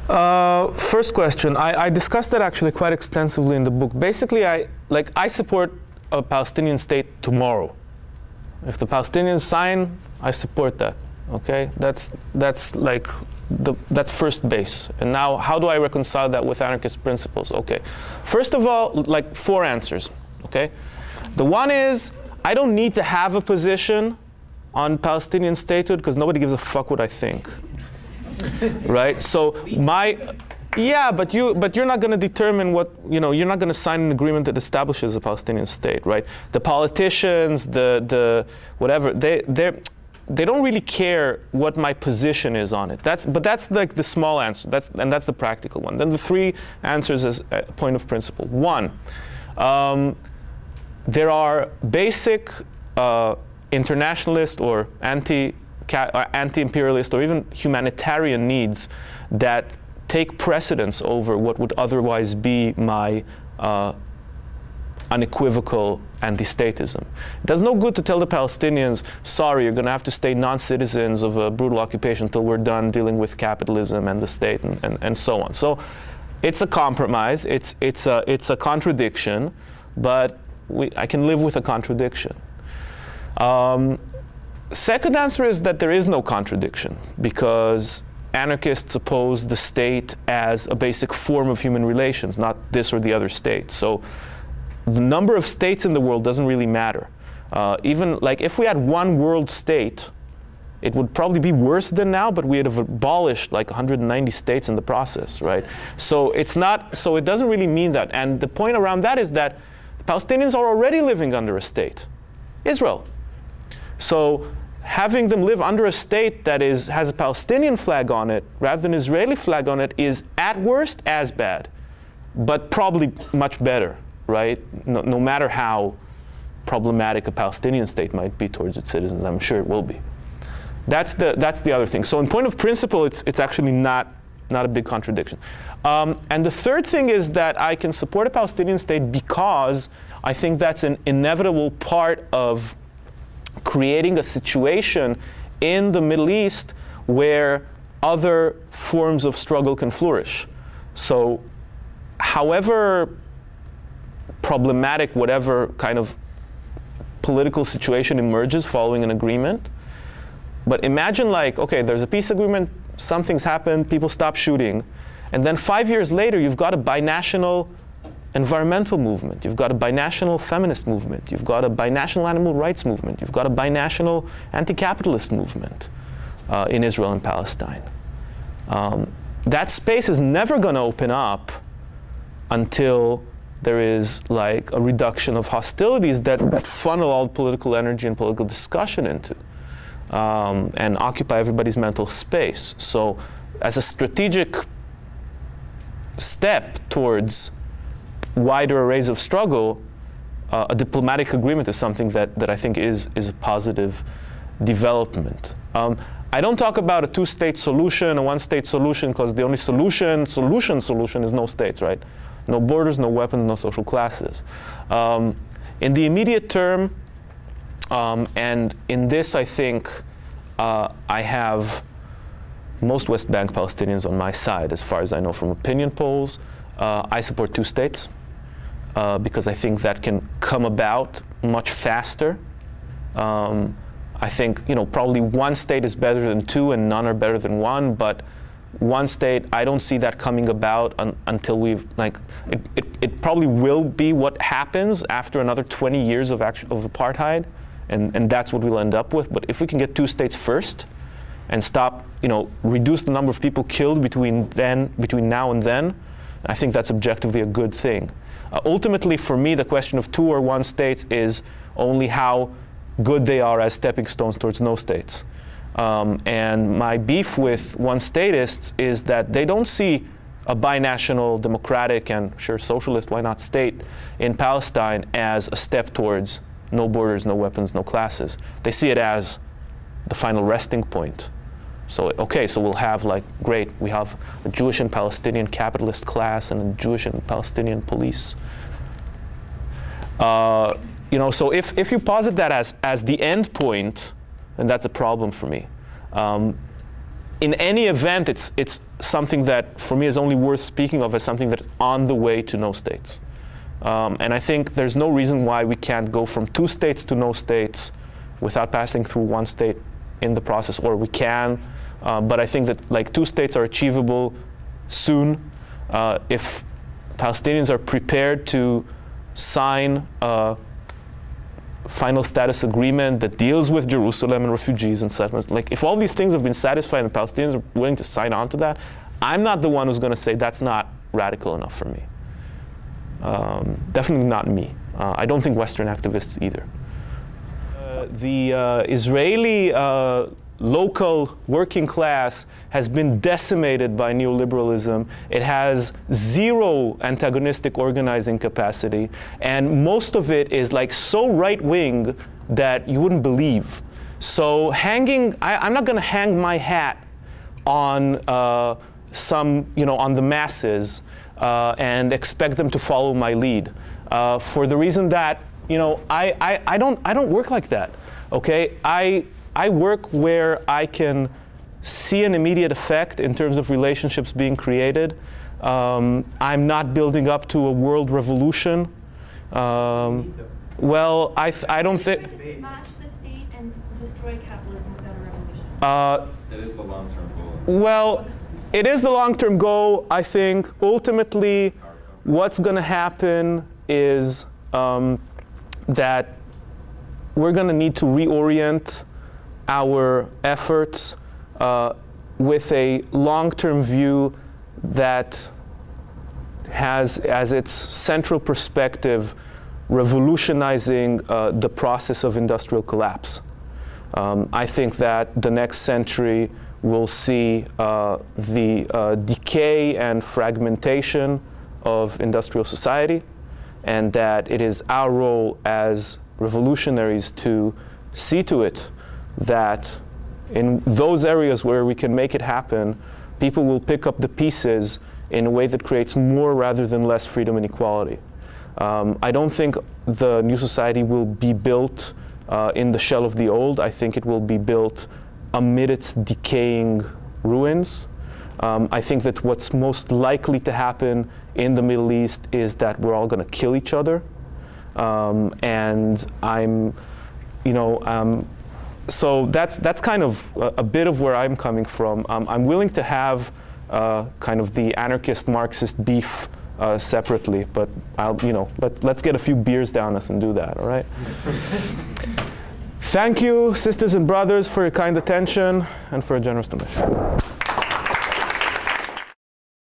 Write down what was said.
First question, I discussed that actually quite extensively in the book. Basically, I support a Palestinian state tomorrow. If the Palestinians sign, I support that. Okay, that's first base. And now, how do I reconcile that with anarchist principles? Okay, first of all, like 4 answers. Okay, the one is I don't need to have a position on Palestinian statehood because nobody gives a fuck what I think. Right? So yeah, but you're not going to determine what, you're not going to sign an agreement that establishes a Palestinian state, right? The politicians, the whatever, they don't really care what my position is on it. But that's like the small answer. And that's the practical one. Then the 3 answers as a point of principle. 1, there are basic internationalist or anti-imperialist or even humanitarian needs that take precedence over what would otherwise be my unequivocal anti-statism. It does no good to tell the Palestinians, sorry, you're going to have to stay non-citizens of a brutal occupation until we're done dealing with capitalism and the state and so on. So it's a compromise, it's a contradiction, but I can live with a contradiction. Second answer is that there is no contradiction because anarchists oppose the state as a basic form of human relations, not this or the other state. So the number of states in the world doesn't really matter. Even like if we had one world state, it would probably be worse than now, but we would have abolished like 190 states in the process, right? So it doesn't really mean that. And the point around that is that the Palestinians are already living under a state, Israel. So having them live under a state that has a Palestinian flag on it rather than an Israeli flag on it is at worst as bad, but probably much better, right? No matter how problematic a Palestinian state might be towards its citizens, I'm sure it will be. That's the other thing. So in point of principle, it's actually not a big contradiction. And the third thing is that I can support a Palestinian state because I think that's an inevitable part of creating a situation in the Middle East where other forms of struggle can flourish. So however problematic whatever kind of political situation emerges following an agreement, but imagine like, okay, there's a peace agreement, something's happened, people stop shooting, and then 5 years later you've got a binational environmental movement, you've got a binational feminist movement, you've got a binational animal rights movement, you've got a binational anti-capitalist movement in Israel and Palestine. That space is never going to open up until there is like a reduction of hostilities that funnel all political energy and political discussion into and occupy everybody's mental space. So as a strategic step towards wider arrays of struggle, a diplomatic agreement is something that I think is a positive development. I don't talk about a 2-state solution, a 1-state solution, because the only solution is no states, right? No borders, no weapons, no social classes. In the immediate term, and in this I think I have most West Bank Palestinians on my side, as far as I know from opinion polls. I support 2 states. Because I think that can come about much faster. I think, probably 1 state is better than 2 and none are better than 1, but 1 state, I don't see that coming about until we've, it probably will be what happens after another 20 years of apartheid, and that's what we'll end up with. But if we can get 2 states first and stop, reduce the number of people killed between now and then, I think that's objectively a good thing. Ultimately, for me, the question of 2 or 1 states is only how good they are as stepping stones towards no states. And my beef with one-statists is that they don't see a binational, democratic, and sure, socialist, why not, state in Palestine as a step towards no borders, no weapons, no classes. They see it as the final resting point. So, okay, so we'll have great, we have a Jewish and Palestinian capitalist class and a Jewish and Palestinian police. So if you posit that as the end point, then that's a problem for me. in any event, it's something that, for me, is only worth speaking of as something that is on the way to no states. And I think there's no reason why we can't go from 2 states to no states without passing through 1 state in the process, or we can. But I think that like 2 states are achievable soon if Palestinians are prepared to sign a final status agreement that deals with Jerusalem and refugees and settlements. Like, if all these things have been satisfied and Palestinians are willing to sign on to that, I'm not the one who's going to say that's not radical enough for me. Definitely not me. I don't think Western activists either. The Israeli local working class has been decimated by neoliberalism. It has zero antagonistic organizing capacity, and most of it is like so right-wing that you wouldn't believe. So I'm not going to hang my hat on on the masses and expect them to follow my lead, for the reason that I don't work like that. Okay, I work where I can see an immediate effect in terms of relationships being created. I'm not building up to a world revolution. Well, I don't think. Smash the state and destroy capitalism without a revolution. That is the long-term goal. Well, it is the long-term goal. I think ultimately, what's going to happen is that we're going to need to reorient our efforts with a long-term view that has as its central perspective revolutionizing the process of industrial collapse. I think that the next century will see the decay and fragmentation of industrial society, and that it is our role as revolutionaries to see to it that in those areas where we can make it happen, people will pick up the pieces in a way that creates more rather than less freedom and equality. I don't think the new society will be built in the shell of the old. I think it will be built amid its decaying ruins. I think that what's most likely to happen in the Middle East is that we're all going to kill each other. And so that's kind of a bit of where I'm coming from. I'm willing to have kind of the anarchist Marxist beef separately, but let's get a few beers down us and do that, all right? Thank you, sisters and brothers, for your kind attention and for a generous donation.